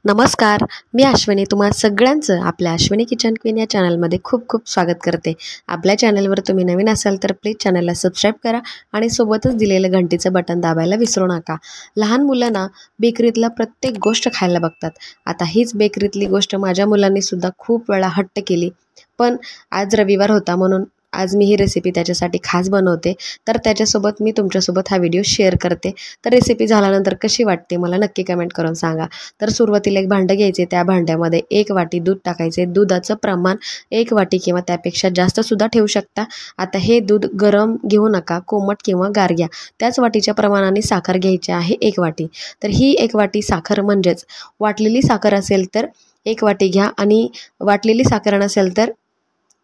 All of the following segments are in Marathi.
नमस्कार, मी अश्विनी तुम्हा सगळ्यांचं आपल्या अश्विनी किचन क्वीन या चॅनलमध्ये खूप खूप स्वागत करते। आपल्या चॅनलवर तुम्ही नवीन असाल तर प्लीज चॅनलला सबस्क्राईब करा आणि सोबतच दिलेलं घंटीचं बटन दाबायला विसरू नका। लहान मुलांना बेकरीतला प्रत्येक गोष्ट खायला बघतात। आता हीच बेकरीतली गोष्ट माझ्या मुलांनी सुद्धा खूप वेळा हट्ट केली, पण आज रविवार होता म्हणून आज मी ही रेसिपी त्याच्यासाठी खास बनवते। तर त्याच्यासोबत मी तुमच्यासोबत हा व्हिडिओ शेअर करते। तर रेसिपी झाल्यानंतर कशी वाटते मला नक्की कमेंट करून सांगा। तर सुरुवातीला एक भांडं घ्यायचे, त्या भांड्यामध्ये 1 वाटी दूध टाकायचे। दुधाचं प्रमाण 1 वाटी किंवा त्यापेक्षा जास्त सुद्धा ठेवू शकता। आता हे दूध गरम घेऊ नका, कोमट किंवा गार घ्या। त्याच वाटीच्या प्रमाणाने साखर घ्यायची आहे 1 वाटी। तर ही 1 वाटी साखर म्हणजेच वाटलेली साखर असेल तर 1 वाटी घ्या आणि वाटलेली साखर नसेल तर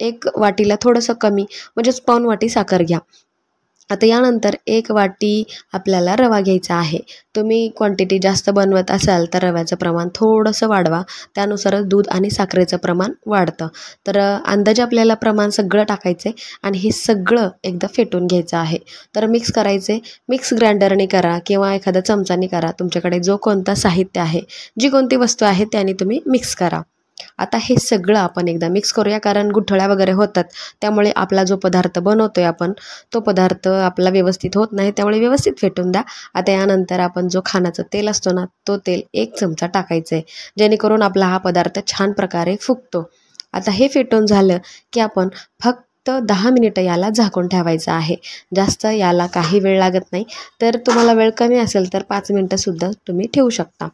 1 वाटीला थोडंसं कमी म्हणजेच पाऊण वाटी साखर घ्या। आता यानंतर 1 वाटी आपल्याला रवा घ्यायचा आहे। तुम्ही क्वांटिटी जास्त बनवत असाल तर रव्याचं प्रमाण थोडंसं वाढवा, त्यानुसारच दूध आणि साखरेचं प्रमाण वाढतं। तर अंदाजे आपल्याला प्रमाण सगळं टाकायचं आणि हे सगळं एकदा फेटून घ्यायचं आहे। तर मिक्स करायचे, मिक्स ग्राइंडरने करा किंवा एखाद्या चमचाने करा, तुमच्याकडे जो कोणता साहित्य आहे, जी कोणती वस्तू आहे त्याने तुम्ही मिक्स करा। आता हे सगळं आपण एकदा मिक्स करूया, कारण गुठळ्या वगैरे होतात, त्यामुळे आपला जो पदार्थ बनवतोय आपण तो पदार्थ आपला व्यवस्थित होत नाही, त्यामुळे व्यवस्थित फेटून द्या। आता यानंतर आपण जो खाण्याचं तेल असतो ना, तो तेल 1 चमचा टाकायचं आहे, जेणेकरून आपला हा पदार्थ छान प्रकारे फुगतो। आता हे फेटून झालं की आपण फक्त 10 मिनिटं याला झाकून ठेवायचं आहे। जास्त याला काही वेळ लागत नाही, तर तुम्हाला वेळ कमी असेल तर 5 मिनिटंसुद्धा तुम्ही ठेवू शकता।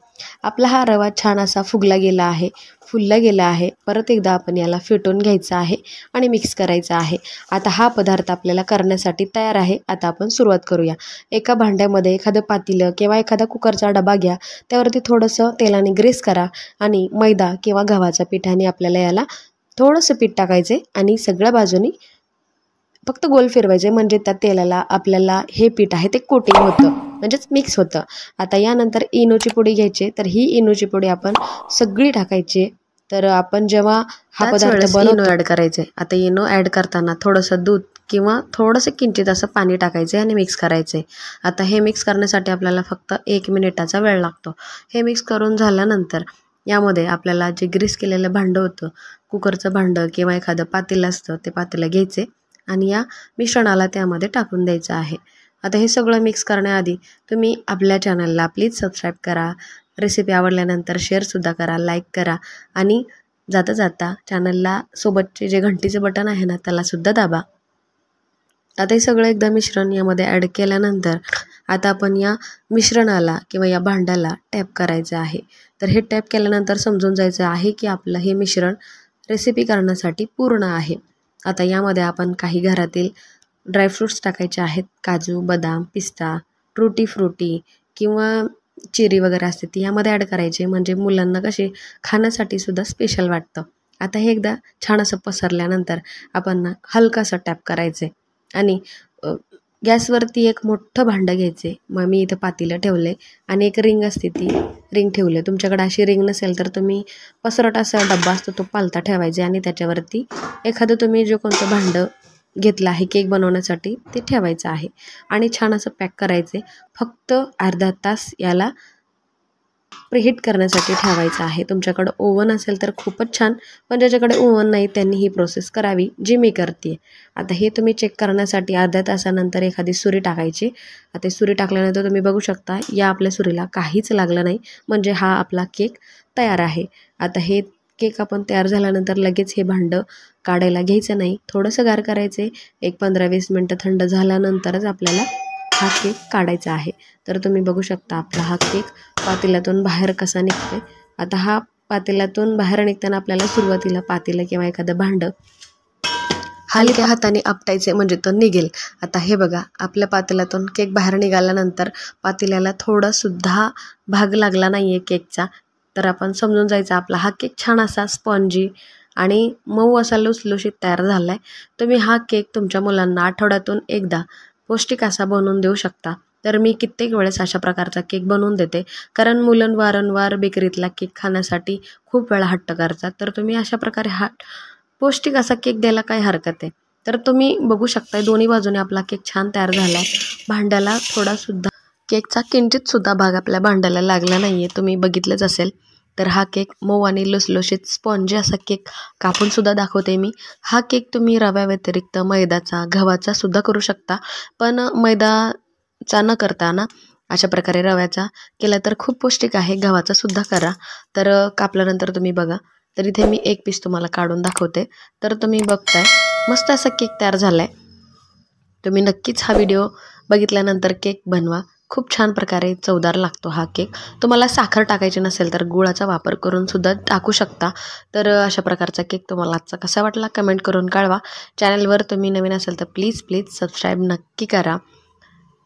आपला हा रवा छान असा फुगला गेला आहे, फुलला गेला आहे। परत एकदा आपण याला फेटून घ्यायचं आहे आणि मिक्स करायचं आहे। आता हा पदार्थ आपल्याला करण्यासाठी तयार आहे। आता आपण सुरुवात करूया। एका भांड्यामध्ये एखादं पातेलं किंवा एखादा कुकरचा डबा घ्या, त्यावरती थोडंसं तेलाने ग्रीस करा आणि मैदा किंवा गव्हाच्या पिठाने आपल्याला याला थोडंसं पीठ टाकायचे आणि सगळ्या बाजूनी फक्त गोल फिरवायचे, म्हणजे त्या तेलाला आपल्याला हे पीठ आहे ते कोटिंग होतं, म्हणजेच मिक्स होतं। आता यानंतर इनोची पुडी घ्यायची, तर ही इनोची पुडी आपण सगळी टाकायची। तर आपण जेव्हा हा पदार्थ बनवतो ॲड करायचे। आता इनो ॲड करताना थोडंसं दूध किंवा थोडंसं किंचित असं पाणी टाकायचे आणि मिक्स करायचे। आता हे मिक्स करण्यासाठी आपल्याला फक्त 1 मिनिटाचा वेळ लागतो। हे मिक्स करून झाल्यानंतर यामध्ये आपल्याला जे ग्रीस केलेलं भांडं होतं, कुकरचं भांडं किंवा एखादं पातेलं असतं, ते पातेलं घ्यायचे आणि या मिश्रणाला त्यामध्ये टाकून द्यायचं आहे। आता हे सगळं मिक्स करण्याआधी तुम्ही आपल्या चॅनलला प्लीज सबस्क्राईब करा, रेसिपी आवडल्यानंतर शेअरसुद्धा करा, लाईक करा आणि जाता जाता चॅनलला सोबतचे जे घंटीचं बटन आहे ना, त्यालासुद्धा दाबा। आता हे सगळं एकदा मिश्रण यामध्ये ॲड केल्यानंतर आता आपण या मिश्रणाला किंवा या भांड्याला टॅप करायचं आहे। तर हे टॅप केल्यानंतर समजून जायचं आहे की आपलं हे मिश्रण रेसिपी करण्यासाठी पूर्ण आहे। आता यामध्ये आपण काही घरातील ड्रायफ्रूट्स टाकायचे आहेत, काजू, बदाम, पिस्ता, टूटी फ्रुटी किंवा चेरी वगैरे असते ती यामध्ये ॲड करायचे, म्हणजे मुलांना कसे खाण्यासाठी सुद्धा स्पेशल वाटतं। आता हे एकदा छान असं पसरल्यानंतर आपण हलकासा टॅप करायचे आणि गॅसवरती एक मोठं भांडं घ्यायचे। मग मी इथं पातेलं ठेवले आणि एक रिंग असते ती रिंग ठेवले। तुमच्याकडे अशी रिंग नसेल तर तुम्ही पसरट असा डब्बा असतो तो पालथा ठेवायचे आणि त्याच्यावरती एखादं तुम्ही जो कोणतं भांडं घेतलं आहे केक बनवण्यासाठी ते ठेवायचं आहे आणि छान असं पॅक करायचे। फक्त अर्धा तास याला प्रीहीट करण्यासाठी ठेवायचं आहे। तुमच्याकडं ओव्हन असेल तर खूपच छान, पण ज्याच्याकडे ओव्हन नाही त्यांनी ही प्रोसेस करावी जी मी करते। आता हे तुम्ही चेक करण्यासाठी अर्ध्या तासानंतर एखादी सुरी टाकायची। आता सुरी टाकल्यानंतर तुम्ही बघू शकता या आपल्या सुरीला काहीच लागलं नाही, म्हणजे हा आपला केक तयार आहे। आता हे केक आपण तयार झाल्यानंतर लगेच हे भांडं काढायला घ्यायचं नाही, थोडंसं गार करायचे। एक 15-20 मिनटं थंड झाल्यानंतरच आपल्याला हा केक काढायचा आहे। तर तुम्ही बघू शकता आपला हा केक पातेल्यातून बाहेर कसा निघतोय। आता हा पातेल्यातून बाहेर निघताना आपल्याला सुरुवातीला पातेलं किंवा एखादं भांडं हलक्या हाताने आपटायचे, म्हणजे तो निघेल। आता हे बघा आपल्या पातेल्यातून केक बाहेर निघाल्यानंतर पातेल्याला थोडासुद्धा भाग लागला नाही आहे केकचा, तर आपण समजून जायचं आपला हा केक छान असा स्पॉन्जी आणि मऊ असा लुसलुशीत तयार झाला आहे। तुम्ही हा केक तुमच्या मुलांना आठवड्यातून एकदा पौष्टिक असा बनवून देऊ शकता। तर मी कित्येक वेळेस अशा प्रकारचा केक बनवून देते, कारण मुलं वारंवार बेकरीतला केक खाण्यासाठी खूप वेळा हट्ट करतात। तर तुम्ही अशा प्रकारे हा पौष्टिक असा केक द्यायला काय हरकत आहे। तर तुम्ही बघू शकता दोन्ही बाजूने आपला केक छान तयार झाला आहे। भांड्याला थोडासुद्धा केकचा किंचितसुद्धा भाग आपल्या भांड्याला लागला नाही आहे, तुम्ही बघितलंच असेल। तर हा केक मऊ आणि लुसलुशीत स्पॉन्जी असा केक कापूनसुद्धा दाखवते मी. हा केक तुम्ही रव्या व्यतिरिक्त मैद्याचा, गव्हाचा सुद्धा करू शकता, पण मैदाचा न करता ना अशा प्रकारे रव्याचा केला तर खूप पौष्टिक आहे. गव्हाचा सुद्धा करा. तर कापल्यानंतर तुम्ही बघा. तर इथे मी एक पीस तुम्हाला काढून दाखवते. तर तुम्ही बघताय मस्त असा केक तयार झाला आहे. तुम्ही नक्कीच हा व्हिडिओ बघितल्यानंतर केक बनवा. खूप छान प्रकारे चवदार लागतो हा केक. तुम्हाला साखर टाकायची नसेल तर गुळाचा वापर करून सुद्धा टाकू शकता. तर अशा प्रकारचा केक तुम्हाला आजचा कसा वाटला कमेंट करून कळवा. चॅनलवर तुम्ही नवीन असाल तर प्लीज सबस्क्राईब नक्की करा.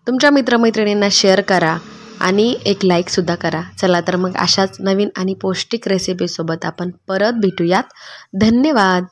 तुमच्या मित्रमैत्रिणींना शेअर करा आणि एक लाईकसुद्धा करा. चला तर मग अशाच नवीन आणि पौष्टिक रेसिपीसोबत आपण परत भेटूयात. धन्यवाद.